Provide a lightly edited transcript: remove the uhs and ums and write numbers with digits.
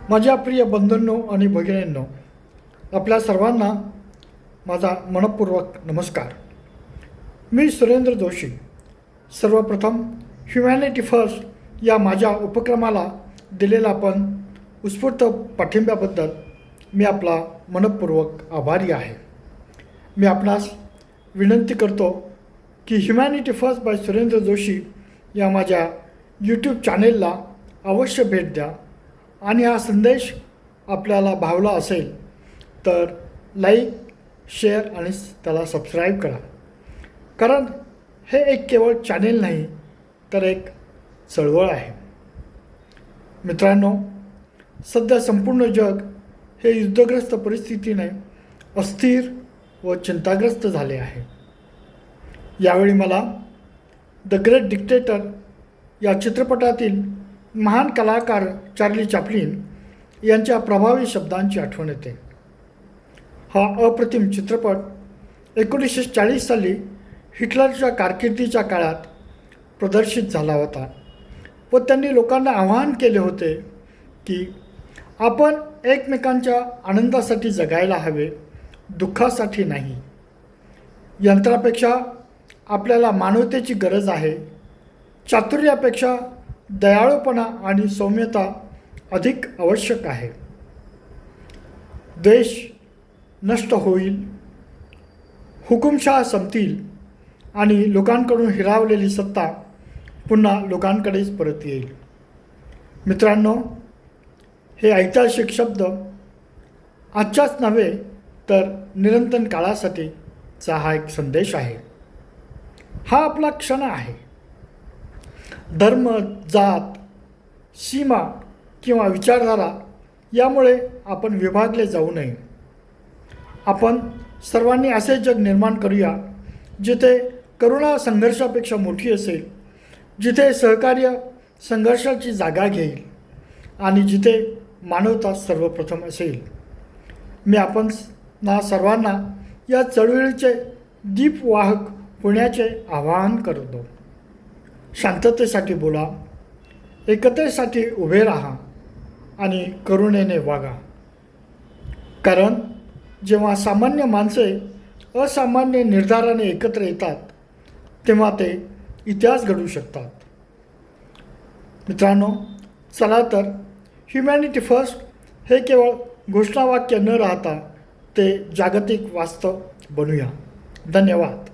माझ्या प्रिय बंधूंनो आणि भगिनींनो, आपल्या सर्वांना माझा मनपूर्वक नमस्कार. मी सुरेंद्र जोशी. सर्वप्रथम ह्युमॅनिटी फर्स्ट या माझ्या उपक्रमाला दिलेला पण उत्स्फूर्त पाठिंब्याबद्दल मी आपला मनपूर्वक आभारी आहे. मी आपणास विनंती करतो की humanity first by Surendra Joshi या माझ्या यूट्यूब चॅनेलला अवश्य भेट द्या आणि हा संदेश आपल्याला भावला असेल तर लाईक, शेअर आणि त्याला सबस्क्राईब करा. कारण हे एक केवळ चॅनेल नाही तर एक चळवळ आहे. मित्रांनो, सध्या संपूर्ण जग हे युद्धग्रस्त परिस्थितीने अस्थिर व चिंताग्रस्त झाले आहे. यावेळी मला द ग्रेट डिक्टेटर या चित्रपटातील महान कलाकार चार्ली चॅप्लिन यांच्या प्रभावी शब्दांची आठवण येते. हा अप्रतिम चित्रपट 1940 साली हिटलरच्या कारकिर्दीच्या काळात प्रदर्शित झाला होता व त्यांनी लोकांना आवाहन केले होते की आपण एकमेकांच्या आनंदासाठी जगायला हवे, दुःखासाठी नाही. यंत्रापेक्षा आपल्याला मानवतेची गरज आहे. चातुर्यापेक्षा दयाळूपणा आणि सौम्यता अधिक आवश्यक आहे. देश नष्ट होईल, हुकुमशहा संपतील आणि लोकांकडून हिरावलेली सत्ता पुन्हा लोकांकडेच परत येईल. मित्रांनो, हे ऐतिहासिक शब्द आजच्याच नव्हे तर निरंतर काळासाठीचा हा एक संदेश आहे. हा आपला क्षण आहे. धर्म, जात, सीमा किंवा विचारधारा यामुळे आपण विभागले जाऊ नये. आपण सर्वांनी असे जग निर्माण करूया जिथे करुणा संघर्षापेक्षा मोठी असेल, जिथे सहकार्य संघर्षाची जागा घेईल आणि जिथे मानवता सर्वप्रथम असेल. मी आपण सर्वांना या चळवळीचे दीपवाहक होण्याचे आवाहन करतो. शांततेसाठी बोला, एकतेसाठी उभे राहा आणि करुणेने वागा. कारण जेव्हा सामान्य माणसे असामान्य निर्धाराने एकत्र येतात तेव्हा ते इतिहास घडवू शकतात. मित्रांनो, चला तर ह्युमॅनिटी फर्स्ट हे केवळ घोषणावाक्य न राहता ते जागतिक वास्तव बनूया. धन्यवाद.